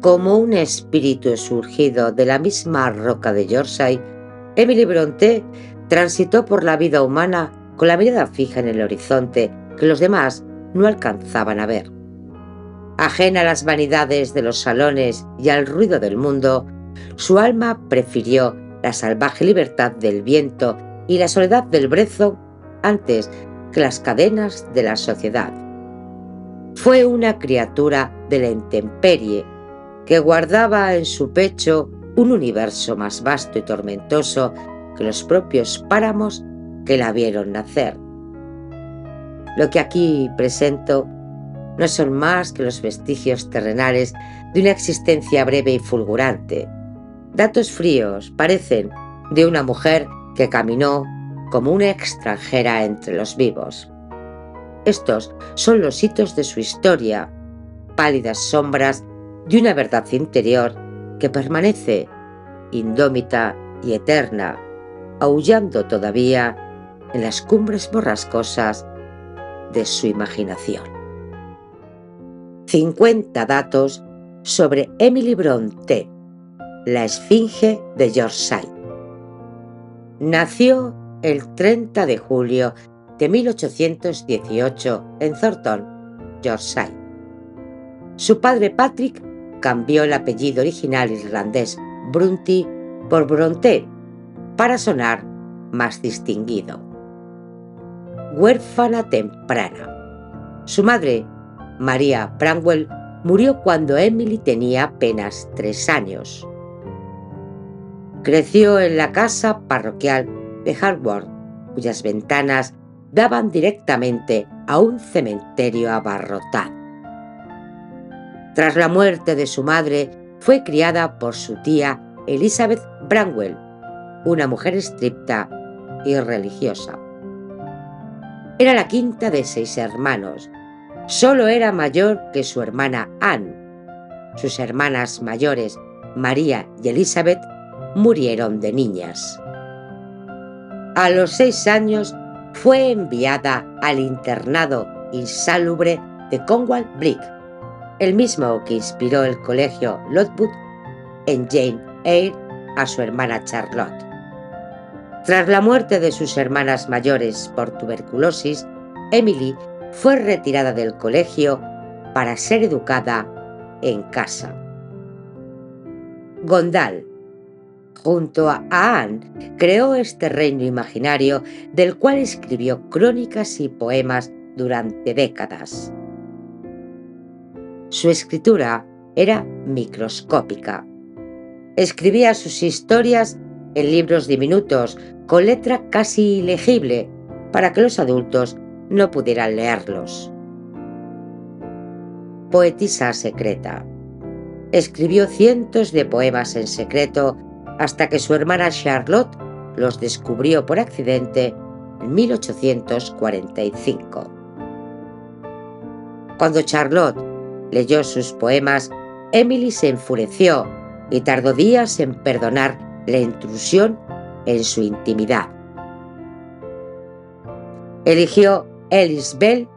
Como un espíritu surgido de la misma roca de Yorkshire, Emily Brontë transitó por la vida humana con la mirada fija en el horizonte que los demás no alcanzaban a ver. Ajena a las vanidades de los salones y al ruido del mundo, su alma prefirió la salvaje libertad del viento y la soledad del brezo antes que las cadenas de la sociedad. Fue una criatura de la intemperie que guardaba en su pecho un universo más vasto y tormentoso que los propios páramos que la vieron nacer. Lo que aquí presento no son más que los vestigios terrenales de una existencia breve y fulgurante. Datos fríos parecen de una mujer que caminó como una extranjera entre los vivos. Estos son los hitos de su historia, pálidas sombras de una verdad interior que permanece indómita y eterna, aullando todavía en las cumbres borrascosas de su imaginación. 50 datos sobre Emily Brontë, la Esfinge de Yorkshire. Nació el 30 de julio de 1818 en Thornton, Yorkshire. Su padre Patrick cambió el apellido original irlandés Brunty por Brontë para sonar más distinguido. Huérfana temprana. Su madre, María Branwell, murió cuando Emily tenía apenas 3 años. Creció en la casa parroquial de Hartworth, cuyas ventanas daban directamente a un cementerio abarrotado. Tras la muerte de su madre, fue criada por su tía Elizabeth Branwell, una mujer estricta y religiosa. Era la quinta de 6 hermanos. Solo era mayor que su hermana Anne. Sus hermanas mayores, María y Elizabeth, murieron de niñas. A los 6 años fue enviada al internado insalubre de Conwall Bleak, el mismo que inspiró el colegio Lockwood en Jane Eyre a su hermana Charlotte. Tras la muerte de sus hermanas mayores por tuberculosis, Emily fue retirada del colegio para ser educada en casa. Gondal, junto a Anne, creó este reino imaginario del cual escribió crónicas y poemas durante décadas. Su escritura era microscópica. Escribía sus historias en libros diminutos, con letra casi ilegible, para que los adultos no pudieran leerlos. Poetisa secreta. Escribió cientos de poemas en secreto hasta que su hermana Charlotte los descubrió por accidente en 1845. Cuando Charlotte leyó sus poemas, Emily se enfureció y tardó días en perdonar la intrusión en su intimidad. Eligió Alice Bell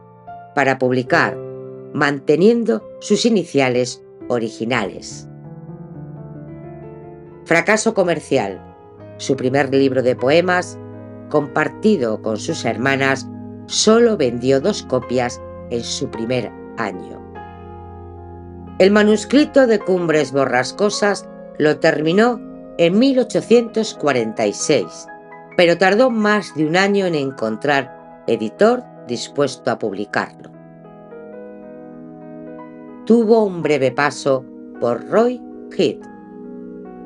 para publicar, manteniendo sus iniciales originales. Fracaso comercial. Su primer libro de poemas, compartido con sus hermanas, solo vendió 2 copias en su primer año. El manuscrito de Cumbres Borrascosas lo terminó en 1846, pero tardó más de un año en encontrar editor dispuesto a publicarlo. Tuvo un breve paso por Roy Heath.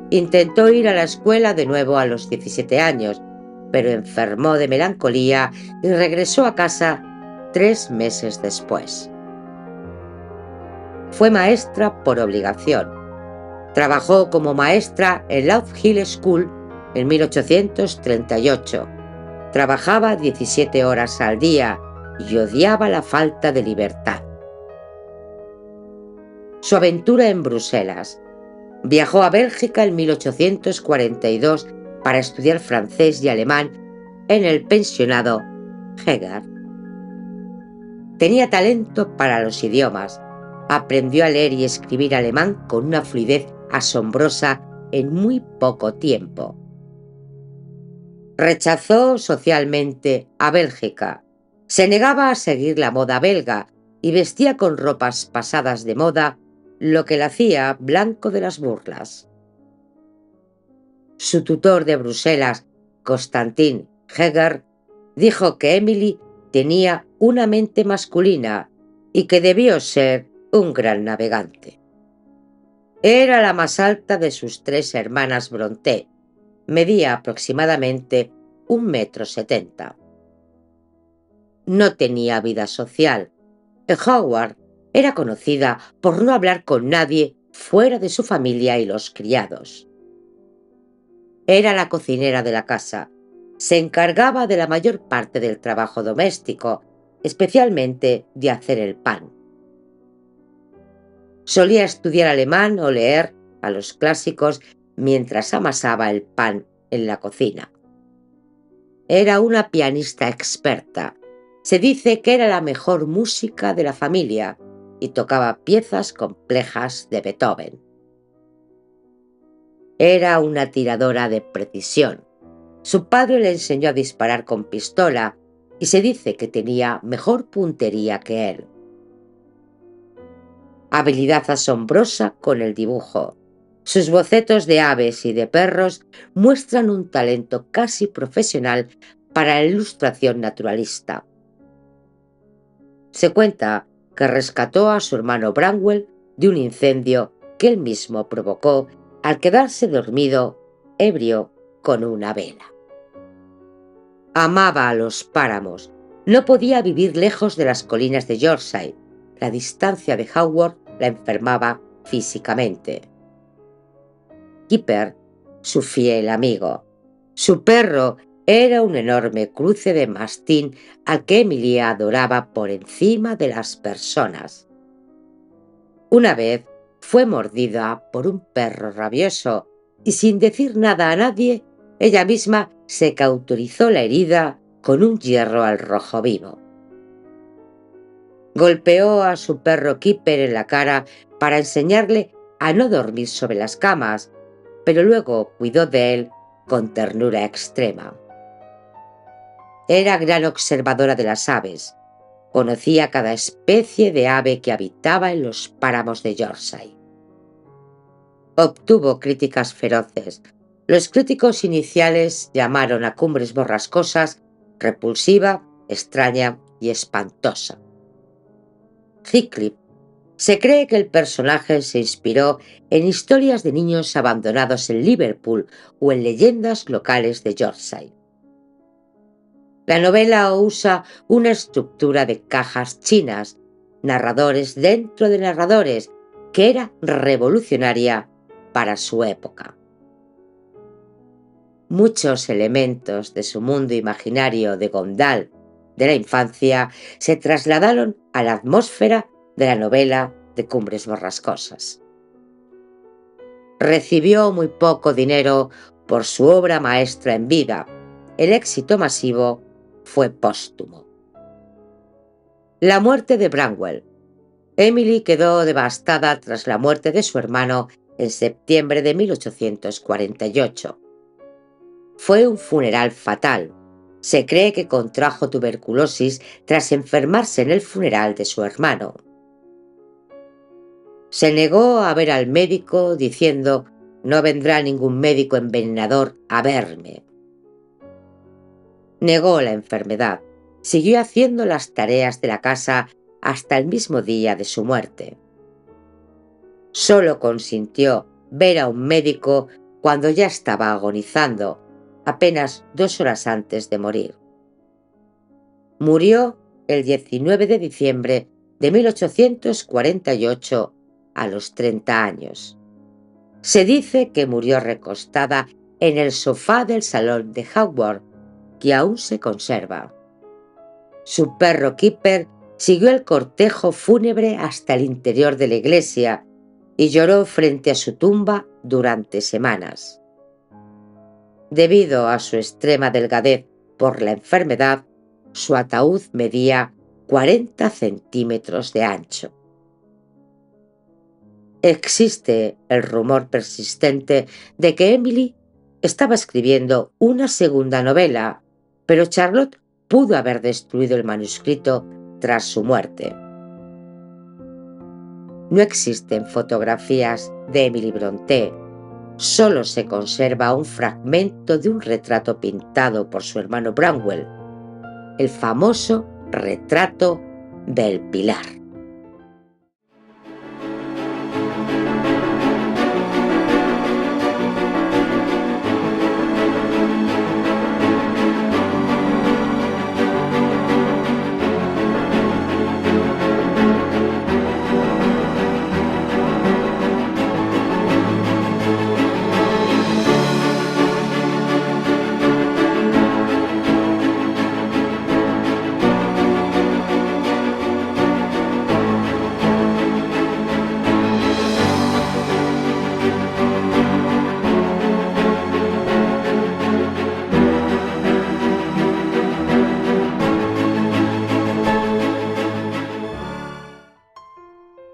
Intentó ir a la escuela de nuevo a los 17 años, pero enfermó de melancolía y regresó a casa 3 meses después. Fue maestra por obligación. Trabajó como maestra en Louth Hill School en 1838. Trabajaba 17 horas al día y odiaba la falta de libertad. Su aventura en Bruselas. Viajó a Bélgica en 1842 para estudiar francés y alemán en el pensionado Heger. Tenía talento para los idiomas. Aprendió a leer y escribir alemán con una fluidez asombrosa en muy poco tiempo. Rechazó socialmente a Bélgica. Se negaba a seguir la moda belga y vestía con ropas pasadas de moda, lo que le hacía blanco de las burlas. Su tutor de Bruselas, Constantin Heger, dijo que Emily tenía una mente masculina y que debió ser un gran navegante. Era la más alta de sus 3 hermanas Brontë. Medía aproximadamente 1,70 m. No tenía vida social. Howard era conocida por no hablar con nadie fuera de su familia y los criados. Era la cocinera de la casa. Se encargaba de la mayor parte del trabajo doméstico, especialmente de hacer el pan. Solía estudiar alemán o leer a los clásicos mientras amasaba el pan en la cocina. Era una pianista experta. Se dice que era la mejor música de la familia y tocaba piezas complejas de Beethoven. Era una tiradora de precisión. Su padre le enseñó a disparar con pistola y se dice que tenía mejor puntería que él. Habilidad asombrosa con el dibujo. Sus bocetos de aves y de perros muestran un talento casi profesional para la ilustración naturalista. Se cuenta que rescató a su hermano Branwell de un incendio que él mismo provocó al quedarse dormido, ebrio, con una vela. Amaba a los páramos. No podía vivir lejos de las colinas de Yorkshire. La distancia de Howard la enfermaba físicamente. Kipper, su fiel amigo. Su perro era un enorme cruce de mastín al que Emily adoraba por encima de las personas. Una vez fue mordida por un perro rabioso y sin decir nada a nadie, ella misma se cauterizó la herida con un hierro al rojo vivo. Golpeó a su perro Kipper en la cara para enseñarle a no dormir sobre las camas, pero luego cuidó de él con ternura extrema. Era gran observadora de las aves. Conocía cada especie de ave que habitaba en los páramos de Yorkshire. Obtuvo críticas feroces. Los críticos iniciales llamaron a Cumbres Borrascosas repulsiva, extraña y espantosa. Heathcliff se cree que el personaje se inspiró en historias de niños abandonados en Liverpool o en leyendas locales de Yorkshire. La novela usa una estructura de cajas chinas, narradores dentro de narradores, que era revolucionaria para su época. Muchos elementos de su mundo imaginario de Gondal de la infancia se trasladaron a la atmósfera de la novela de Cumbres Borrascosas. Recibió muy poco dinero por su obra maestra en vida. El éxito masivo fue póstumo. La muerte de Branwell. Emily quedó devastada tras la muerte de su hermano en septiembre de 1848. Fue un funeral fatal. Se cree que contrajo tuberculosis tras enfermarse en el funeral de su hermano. Se negó a ver al médico diciendo: «No vendrá ningún médico envenenador a verme». Negó la enfermedad. Siguió haciendo las tareas de la casa hasta el mismo día de su muerte. Solo consintió ver a un médico cuando ya estaba agonizando, apenas 2 horas antes de morir. Murió el 19 de diciembre de 1848 a los 30 años. Se dice que murió recostada en el sofá del salón de Howard, que aún se conserva. Su perro Kipper siguió el cortejo fúnebre hasta el interior de la iglesia y lloró frente a su tumba durante semanas. Debido a su extrema delgadez por la enfermedad, su ataúd medía 40 centímetros de ancho. Existe el rumor persistente de que Emily estaba escribiendo una segunda novela, pero Charlotte pudo haber destruido el manuscrito tras su muerte. No existen fotografías de Emily Brontë, solo se conserva un fragmento de un retrato pintado por su hermano Branwell, el famoso retrato del Pilar.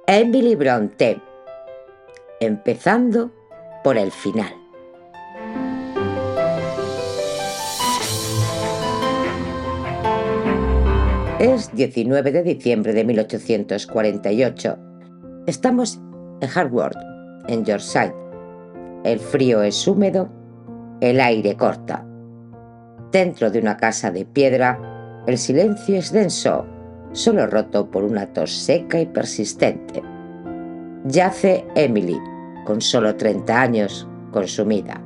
Emily Brontë, empezando por el final. Es 19 de diciembre de 1848. Estamos en Harworth, en Yorkshire. El frío es húmedo, el aire corta. Dentro de una casa de piedra, el silencio es denso, solo roto por una tos seca y persistente. Yace Emily, con solo 30 años, consumida.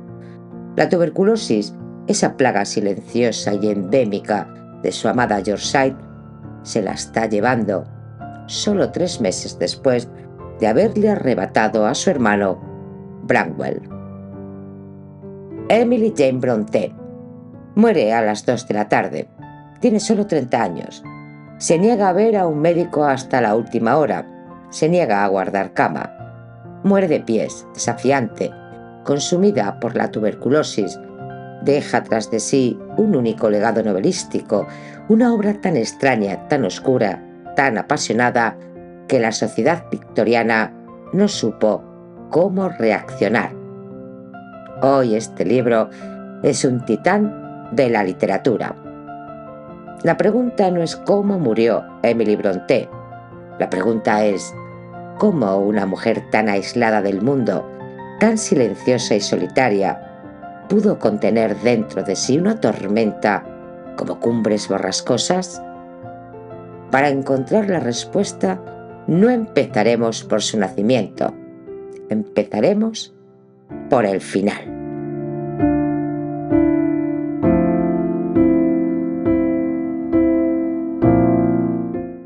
La tuberculosis, esa plaga silenciosa y endémica de su amada Yorkshire, se la está llevando, solo 3 meses después de haberle arrebatado a su hermano Branwell. Emily Jane Brontë muere a las 2 de la tarde. Tiene solo 30 años. Se niega a ver a un médico hasta la última hora. Se niega a guardar cama. Muere de pies, desafiante, consumida por la tuberculosis. Deja tras de sí un único legado novelístico, una obra tan extraña, tan oscura, tan apasionada, que la sociedad victoriana no supo cómo reaccionar. Hoy este libro es un titán de la literatura. La pregunta no es cómo murió Emily Brontë. La pregunta es cómo una mujer tan aislada del mundo, tan silenciosa y solitaria, pudo contener dentro de sí una tormenta como cumbres borrascosas. Para encontrar la respuesta, no empezaremos por su nacimiento, empezaremos por el final.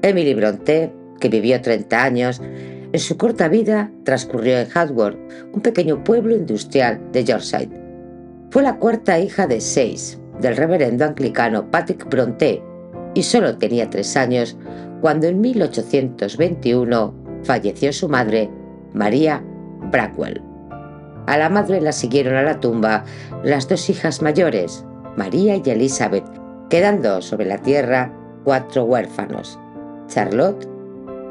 Emily Brontë, que vivió 30 años, en su corta vida transcurrió en Harworth, un pequeño pueblo industrial de Yorkshire. Fue la cuarta hija de 6 del reverendo anglicano Patrick Brontë y solo tenía 3 años cuando en 1821 falleció su madre, María Branwell. A la madre la siguieron a la tumba las 2 hijas mayores, María y Elizabeth, quedando sobre la tierra 4 huérfanos: Charlotte,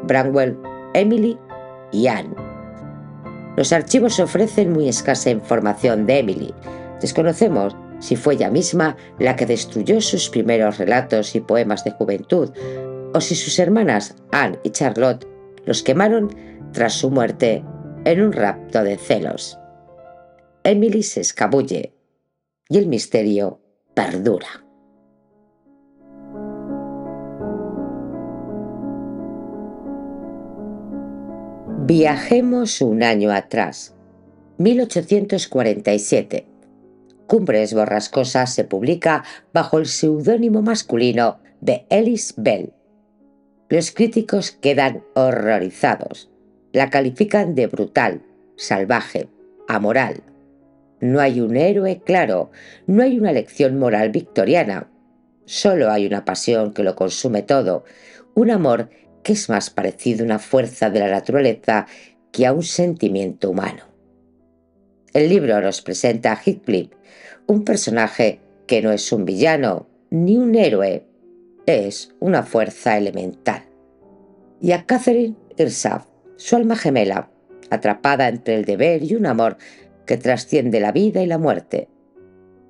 Branwell, Emily y Anne. Los archivos ofrecen muy escasa información de Emily. Desconocemos si fue ella misma la que destruyó sus primeros relatos y poemas de juventud, o si sus hermanas Anne y Charlotte los quemaron tras su muerte en un rapto de celos. Emily se escabulle y el misterio perdura. Viajemos un año atrás, 1847. Cumbres borrascosas se publica bajo el seudónimo masculino de Ellis Bell. Los críticos quedan horrorizados. La califican de brutal, salvaje, amoral. No hay un héroe claro, no hay una lección moral victoriana. Solo hay una pasión que lo consume todo, un amor que es más parecido a una fuerza de la naturaleza que a un sentimiento humano. El libro nos presenta a Heathcliff, un personaje que no es un villano ni un héroe, es una fuerza elemental. Y a Catherine Ersaf, su alma gemela, atrapada entre el deber y un amor que trasciende la vida y la muerte.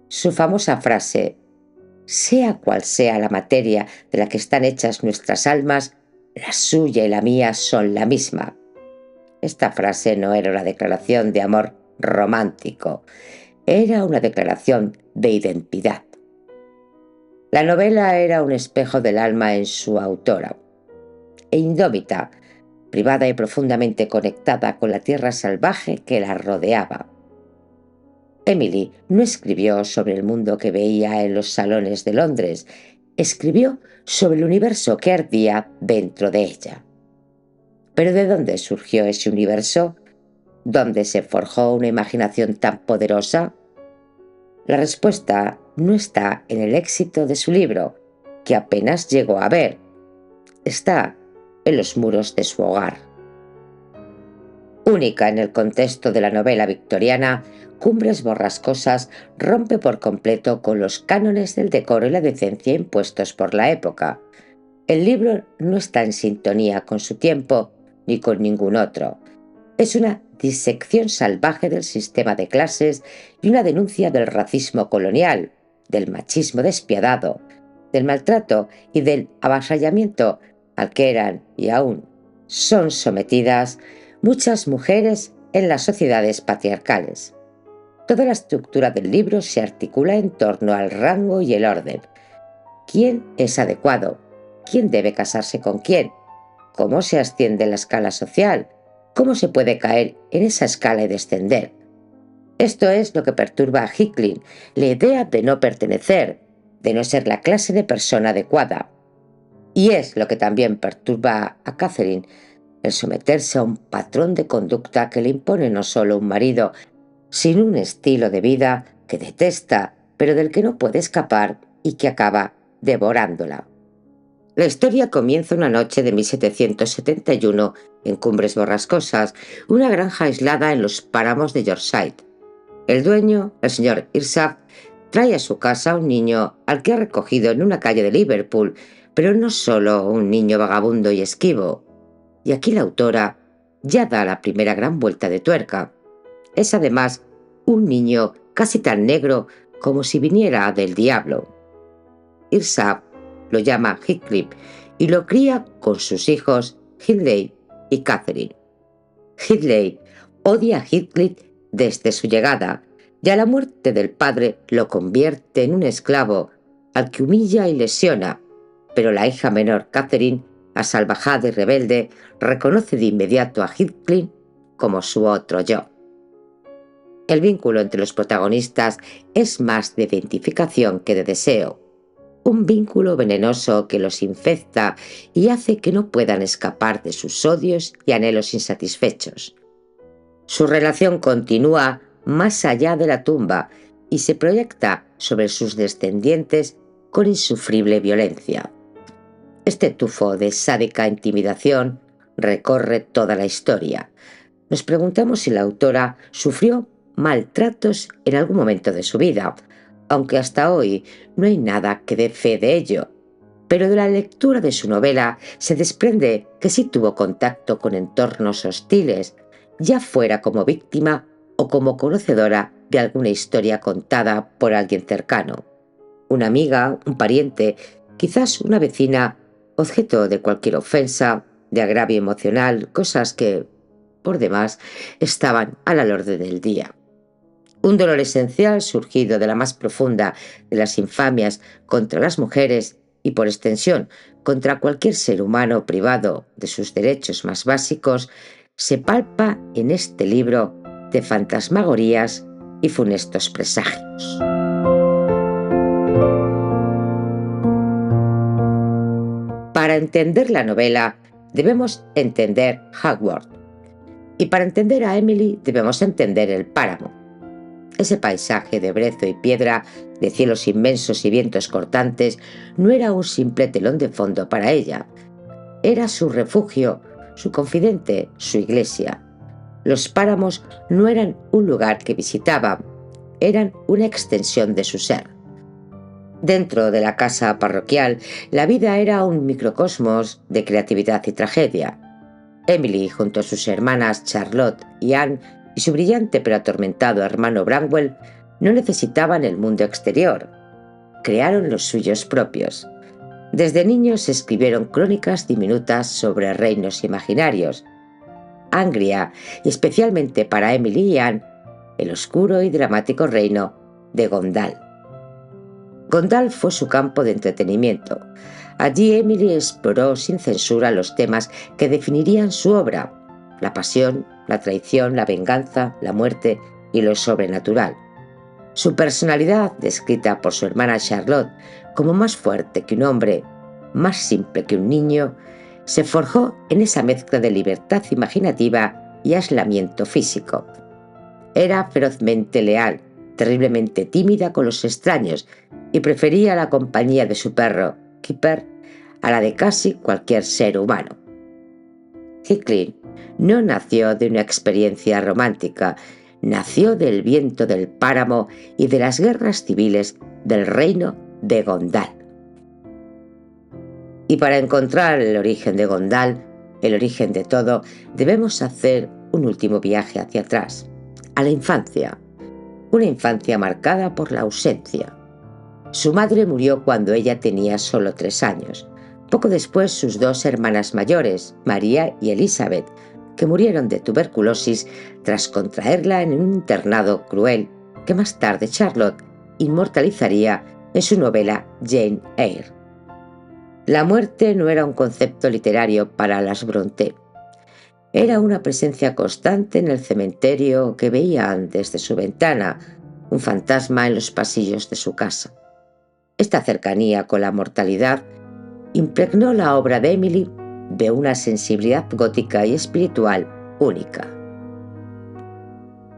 Su famosa frase, sea cual sea la materia de la que están hechas nuestras almas, la suya y la mía son la misma. Esta frase no era una declaración de amor romántico, era una declaración de identidad. La novela era un espejo del alma en su autora, e indómita, privada y profundamente conectada con la tierra salvaje que la rodeaba. Emily no escribió sobre el mundo que veía en los salones de Londres, escribió sobre el universo que ardía dentro de ella. ¿Pero de dónde surgió ese universo? ¿Dónde se forjó una imaginación tan poderosa? La respuesta no está en el éxito de su libro, que apenas llegó a ver. Está en los muros de su hogar. Única en el contexto de la novela victoriana, Cumbres Borrascosas rompe por completo con los cánones del decoro y la decencia impuestos por la época. El libro no está en sintonía con su tiempo ni con ningún otro. Es una disección salvaje del sistema de clases y una denuncia del racismo colonial, del machismo despiadado, del maltrato y del avasallamiento al que eran y aún son sometidas muchas mujeres en las sociedades patriarcales. Toda la estructura del libro se articula en torno al rango y el orden. ¿Quién es adecuado? ¿Quién debe casarse con quién? ¿Cómo se asciende en la escala social? ¿Cómo se puede caer en esa escala y descender? Esto es lo que perturba a Hickling, la idea de no pertenecer, de no ser la clase de persona adecuada. Y es lo que también perturba a Catherine, el someterse a un patrón de conducta que le impone no solo un marido, sino un estilo de vida que detesta, pero del que no puede escapar y que acaba devorándola. La historia comienza una noche de 1771 en Cumbres Borrascosas, una granja aislada en los páramos de Yorkshire. El dueño, el señor Irsaf, trae a su casa a un niño al que ha recogido en una calle de Liverpool, pero no solo un niño vagabundo y esquivo. Y aquí la autora ya da la primera gran vuelta de tuerca. Es además un niño casi tan negro como si viniera del diablo. Irsaf lo llama Heathcliff y lo cría con sus hijos Hindley y Catherine. Hindley odia a Heathcliff desde su llegada y a la muerte del padre lo convierte en un esclavo al que humilla y lesiona, pero la hija menor Catherine, asalvajada y rebelde, reconoce de inmediato a Heathcliff como su otro yo. El vínculo entre los protagonistas es más de identificación que de deseo. Un vínculo venenoso que los infecta y hace que no puedan escapar de sus odios y anhelos insatisfechos. Su relación continúa más allá de la tumba y se proyecta sobre sus descendientes con insufrible violencia. Este tufo de sádica intimidación recorre toda la historia. Nos preguntamos si la autora sufrió maltratos en algún momento de su vida, aunque hasta hoy no hay nada que dé fe de ello. Pero de la lectura de su novela se desprende que sí tuvo contacto con entornos hostiles, ya fuera como víctima o como conocedora de alguna historia contada por alguien cercano. Una amiga, un pariente, quizás una vecina, objeto de cualquier ofensa, de agravio emocional, cosas que, por demás, estaban a la orden del día. Un dolor esencial surgido de la más profunda de las infamias contra las mujeres y, por extensión, contra cualquier ser humano privado de sus derechos más básicos, se palpa en este libro de fantasmagorías y funestos presagios. Para entender la novela, debemos entender Hogwarts. Y para entender a Emily, debemos entender el páramo. Ese paisaje de brezo y piedra, de cielos inmensos y vientos cortantes, no era un simple telón de fondo para ella. Era su refugio, su confidente, su iglesia. Los páramos no eran un lugar que visitaba, eran una extensión de su ser. Dentro de la casa parroquial, la vida era un microcosmos de creatividad y tragedia. Emily, junto a sus hermanas Charlotte y Anne y su brillante pero atormentado hermano Branwell, no necesitaban el mundo exterior. Crearon los suyos propios. Desde niños escribieron crónicas diminutas sobre reinos imaginarios. Angria, y especialmente para Emily y Anne, el oscuro y dramático reino de Gondal. Gondal fue su campo de entretenimiento. Allí Emily exploró sin censura los temas que definirían su obra: la pasión, la traición, la venganza, la muerte y lo sobrenatural. Su personalidad, descrita por su hermana Charlotte como más fuerte que un hombre, más simple que un niño, se forjó en esa mezcla de libertad imaginativa y aislamiento físico. Era ferozmente leal, terriblemente tímida con los extraños y prefería la compañía de su perro, Kipper, a la de casi cualquier ser humano. Heathcliff no nació de una experiencia romántica, nació del viento del páramo y de las guerras civiles del reino de Gondal. Y para encontrar el origen de Gondal, el origen de todo, debemos hacer un último viaje hacia atrás, a la infancia, una infancia marcada por la ausencia. Su madre murió cuando ella tenía solo 3 años. Poco después, sus 2 hermanas mayores, María y Elizabeth, que murieron de tuberculosis tras contraerla en un internado cruel que más tarde Charlotte inmortalizaría en su novela Jane Eyre. La muerte no era un concepto literario para las Brontë. Era una presencia constante en el cementerio que veían desde su ventana, un fantasma en los pasillos de su casa. Esta cercanía con la mortalidad impregnó la obra de Emily de una sensibilidad gótica y espiritual única.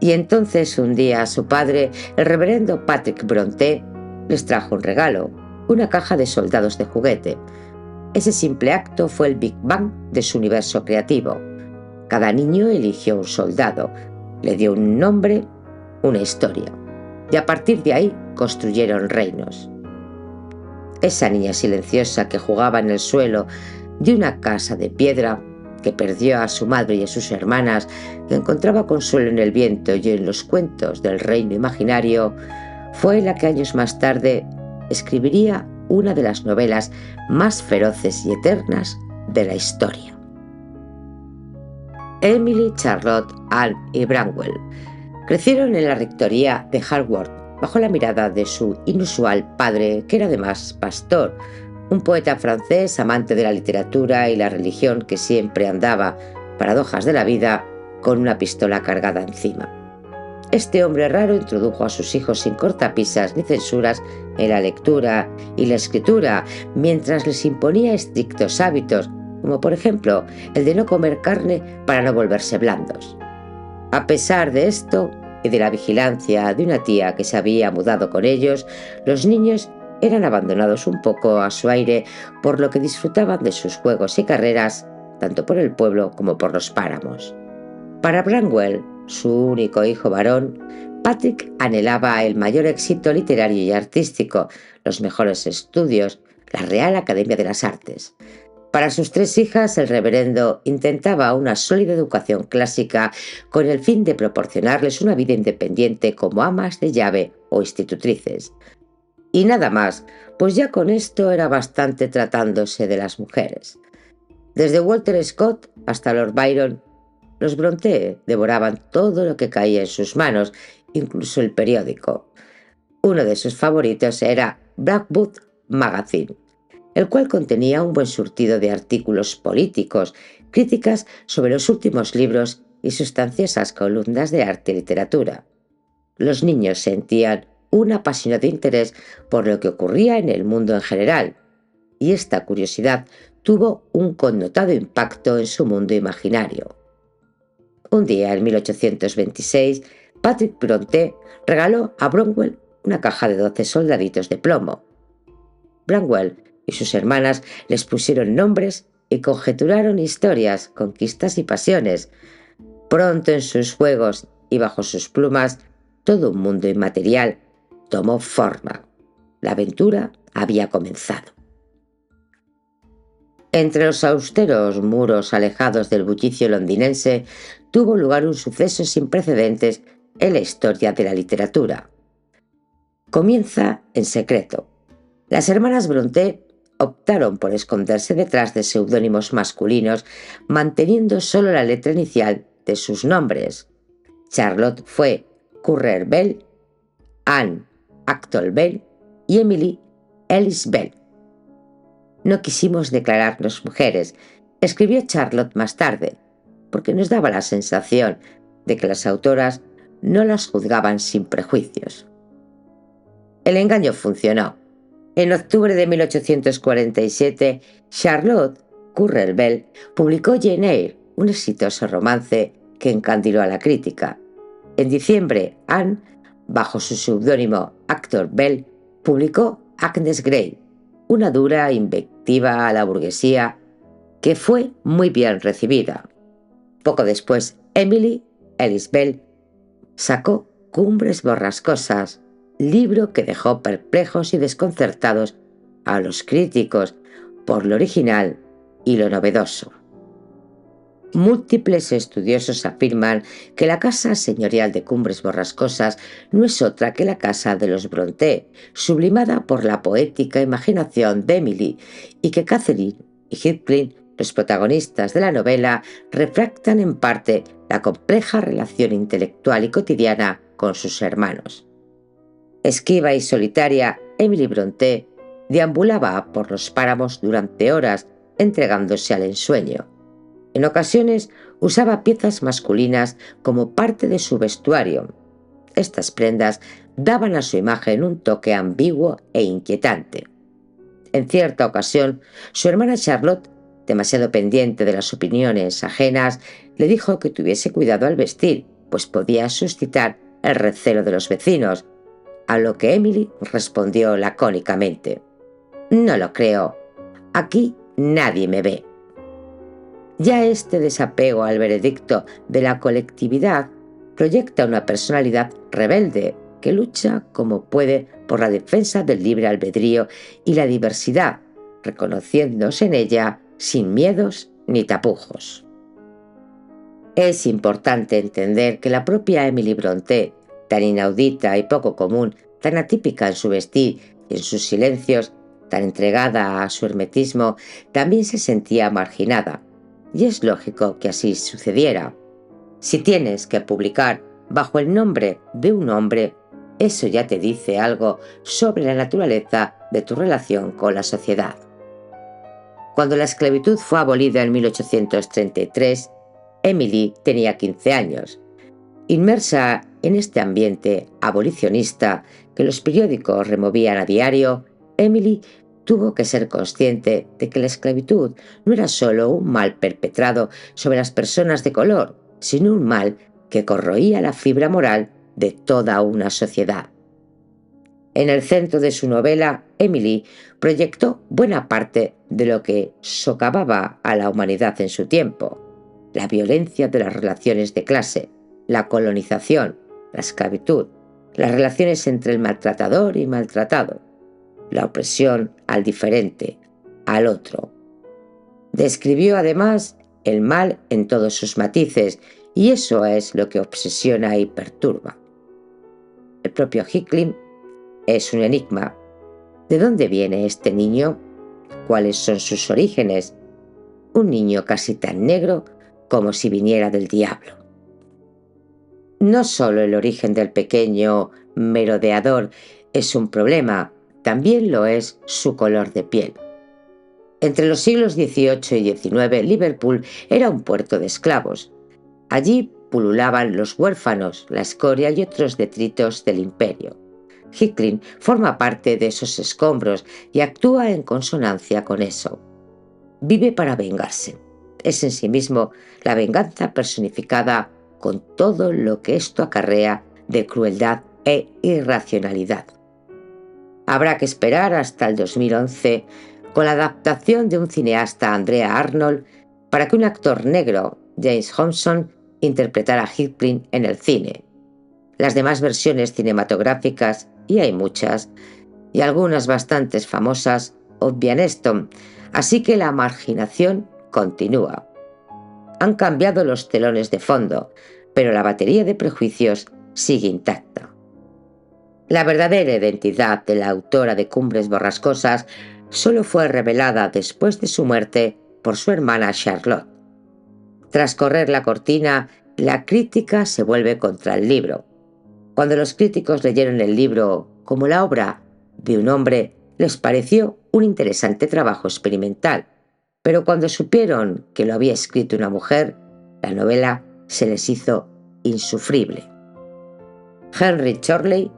Y entonces un día su padre, el reverendo Patrick Brontë, les trajo un regalo, una caja de soldados de juguete. Ese simple acto fue el Big Bang de su universo creativo. Cada niño eligió un soldado, le dio un nombre, una historia, y a partir de ahí construyeron reinos. Esa niña silenciosa que jugaba en el suelo de una casa de piedra, que perdió a su madre y a sus hermanas, que encontraba consuelo en el viento y en los cuentos del reino imaginario, fue la que años más tarde escribiría una de las novelas más feroces y eternas de la historia. Emily, Charlotte, Anne y Branwell crecieron en la rectoría de Harvard bajo la mirada de su inusual padre, que era además pastor, un poeta francés amante de la literatura y la religión que siempre andaba, paradojas de la vida, con una pistola cargada encima. Este hombre raro introdujo a sus hijos sin cortapisas ni censuras en la lectura y la escritura, mientras les imponía estrictos hábitos, como por ejemplo el de no comer carne para no volverse blandos. A pesar de esto y de la vigilancia de una tía que se había mudado con ellos, los niños eran abandonados un poco a su aire, por lo que disfrutaban de sus juegos y carreras, tanto por el pueblo como por los páramos. Para Branwell, su único hijo varón, Patrick anhelaba el mayor éxito literario y artístico, los mejores estudios, la Real Academia de las Artes. Para sus 3 hijas, el reverendo intentaba una sólida educación clásica con el fin de proporcionarles una vida independiente como amas de llave o institutrices. Y nada más, pues ya con esto era bastante tratándose de las mujeres. Desde Walter Scott hasta Lord Byron, los Brontë devoraban todo lo que caía en sus manos, incluso el periódico. Uno de sus favoritos era Blackwood Magazine, el cual contenía un buen surtido de artículos políticos, críticas sobre los últimos libros y sustanciosas columnas de arte y literatura. Los niños sentían un apasionado interés por lo que ocurría en el mundo en general, y esta curiosidad tuvo un connotado impacto en su mundo imaginario. Un día, en 1826, Patrick Brontë regaló a Branwell una caja de 12 soldaditos de plomo. Branwell y sus hermanas les pusieron nombres y conjeturaron historias, conquistas y pasiones. Pronto en sus juegos y bajo sus plumas, todo un mundo inmaterial tomó forma. La aventura había comenzado. Entre los austeros muros alejados del bullicio londinense tuvo lugar un suceso sin precedentes en la historia de la literatura. Comienza en secreto. Las hermanas Brontë optaron por esconderse detrás de seudónimos masculinos, manteniendo solo la letra inicial de sus nombres. Charlotte fue Currer Bell, Anne Acton Bell y Emily Ellis Bell. No quisimos declararnos mujeres, escribió Charlotte más tarde, porque nos daba la sensación de que las autoras no las juzgaban sin prejuicios. El engaño funcionó. En octubre de 1847, Charlotte Currer Bell publicó Jane Eyre, un exitoso romance que encandiló a la crítica. En diciembre, Anne, bajo su seudónimo Acton Bell, publicó Agnes Grey, una dura invectiva a la burguesía que fue muy bien recibida. Poco después, Emily Ellis Bell sacó Cumbres Borrascosas, libro que dejó perplejos y desconcertados a los críticos por lo original y lo novedoso. Múltiples estudiosos afirman que la casa señorial de Cumbres Borrascosas no es otra que la casa de los Brontë, sublimada por la poética imaginación de Emily, y que Catherine y Heathcliff, los protagonistas de la novela, refractan en parte la compleja relación intelectual y cotidiana con sus hermanos. Esquiva y solitaria, Emily Brontë deambulaba por los páramos durante horas, entregándose al ensueño. En ocasiones usaba piezas masculinas como parte de su vestuario. Estas prendas daban a su imagen un toque ambiguo e inquietante. En cierta ocasión, su hermana Charlotte, demasiado pendiente de las opiniones ajenas, le dijo que tuviese cuidado al vestir, pues podía suscitar el recelo de los vecinos, a lo que Emily respondió lacónicamente: «No lo creo. Aquí nadie me ve». Ya este desapego al veredicto de la colectividad proyecta una personalidad rebelde que lucha como puede por la defensa del libre albedrío y la diversidad, reconociéndose en ella sin miedos ni tapujos. Es importante entender que la propia Emily Brontë, tan inaudita y poco común, tan atípica en su vestir y en sus silencios, tan entregada a su hermetismo, también se sentía marginada. Y es lógico que así sucediera. Si tienes que publicar bajo el nombre de un hombre, eso ya te dice algo sobre la naturaleza de tu relación con la sociedad. Cuando la esclavitud fue abolida en 1833, Emily tenía 15 años. Inmersa en este ambiente abolicionista que los periódicos removían a diario, Emily tuvo que ser consciente de que la esclavitud no era solo un mal perpetrado sobre las personas de color, sino un mal que corroía la fibra moral de toda una sociedad. En el centro de su novela, Emily proyectó buena parte de lo que socavaba a la humanidad en su tiempo: la violencia de las relaciones de clase, la colonización, la esclavitud, las relaciones entre el maltratador y maltratado, la opresión al diferente, al otro. Describió además el mal en todos sus matices, y eso es lo que obsesiona y perturba. El propio Heathcliff es un enigma. ¿De dónde viene este niño? ¿Cuáles son sus orígenes? Un niño casi tan negro como si viniera del diablo. No solo el origen del pequeño merodeador es un problema, también lo es su color de piel. Entre los siglos XVIII y XIX, Liverpool era un puerto de esclavos. Allí pululaban los huérfanos, la escoria y otros detritos del imperio. Heathcliff forma parte de esos escombros y actúa en consonancia con eso. Vive para vengarse. Es en sí mismo la venganza personificada, con todo lo que esto acarrea de crueldad e irracionalidad. Habrá que esperar hasta el 2011, con la adaptación de un cineasta, Andrea Arnold, para que un actor negro, James Hobson, interpretara a Heathcliff en el cine. Las demás versiones cinematográficas, y hay muchas, y algunas bastante famosas, obvian esto, Así que la marginación continúa. Han cambiado los telones de fondo, pero la batería de prejuicios sigue intacta. La verdadera identidad de la autora de Cumbres Borrascosas solo fue revelada después de su muerte por su hermana Charlotte. Tras correr la cortina, la crítica se vuelve contra el libro. Cuando los críticos leyeron el libro como la obra de un hombre, les pareció un interesante trabajo experimental, pero cuando supieron que lo había escrito una mujer, la novela se les hizo insufrible. Henry Chorley,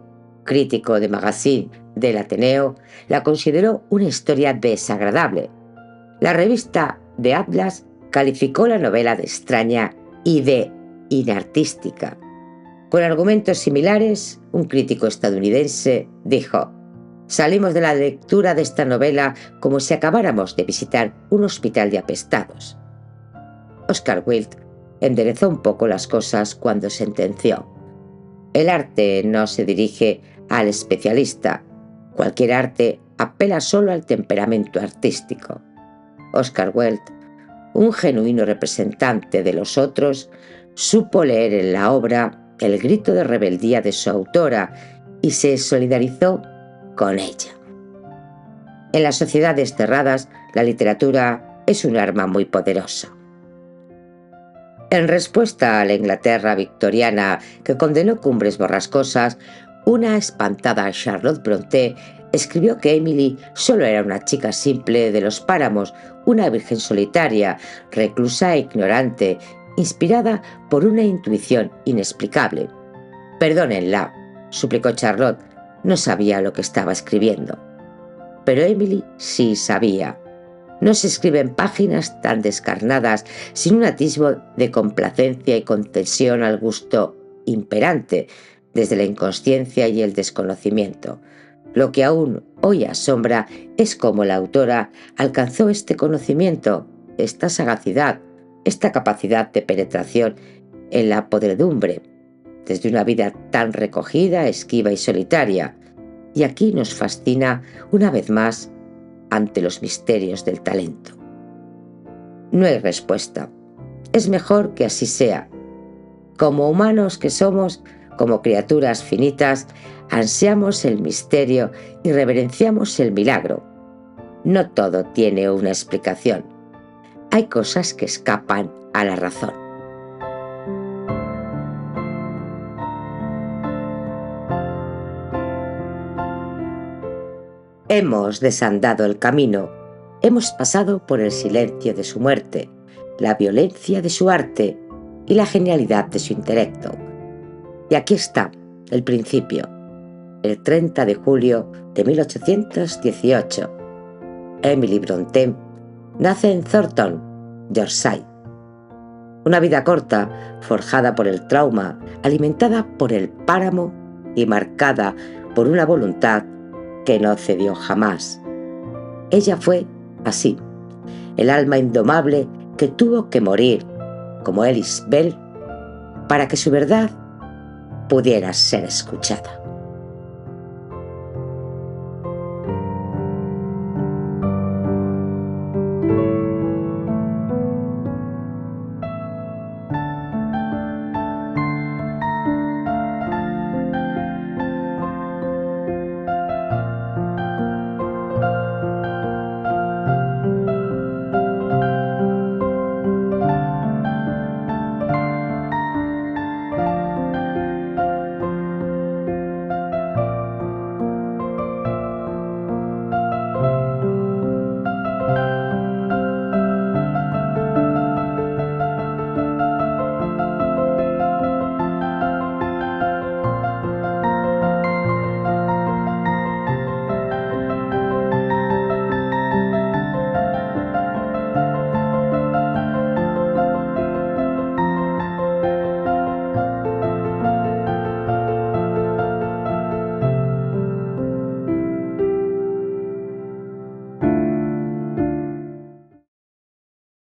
crítico de magazine del Ateneo, la consideró una historia desagradable. La revista The Atlas calificó la novela de extraña y de inartística. Con argumentos similares, un crítico estadounidense dijo: «Salimos de la lectura de esta novela como si acabáramos de visitar un hospital de apestados». Oscar Wilde enderezó un poco las cosas cuando sentenció: «El arte no se dirige al especialista. Cualquier arte apela solo al temperamento artístico». Oscar Wilde, un genuino representante de los otros, supo leer en la obra el grito de rebeldía de su autora y se solidarizó con ella. En las sociedades cerradas, la literatura es un arma muy poderosa. En respuesta a la Inglaterra victoriana que condenó Cumbres Borrascosas, una espantada Charlotte Brontë escribió que Emily solo era una chica simple de los páramos, una virgen solitaria, reclusa e ignorante, inspirada por una intuición inexplicable. «Perdónenla», suplicó Charlotte, no sabía lo que estaba escribiendo. Pero Emily sí sabía. No se escriben páginas tan descarnadas sin un atisbo de complacencia y concesión al gusto imperante, desde la inconsciencia y el desconocimiento. Lo que aún hoy asombra es cómo la autora alcanzó este conocimiento, esta sagacidad, esta capacidad de penetración en la podredumbre, desde una vida tan recogida, esquiva y solitaria. Y aquí nos fascina, una vez más, ante los misterios del talento. No hay respuesta. Es mejor que así sea. Como humanos que somos, como criaturas finitas, ansiamos el misterio y reverenciamos el milagro. No todo tiene una explicación. Hay cosas que escapan a la razón. Hemos desandado el camino, hemos pasado por el silencio de su muerte, la violencia de su arte y la genialidad de su intelecto. Y aquí está el principio, el 30 de julio de 1818. Emily Brontë nace en Thornton, Yorkshire. Una vida corta, forjada por el trauma, alimentada por el páramo y marcada por una voluntad que no cedió jamás. Ella fue así, el alma indomable que tuvo que morir, como Alice Bell, para que su verdad pudiera ser escuchada.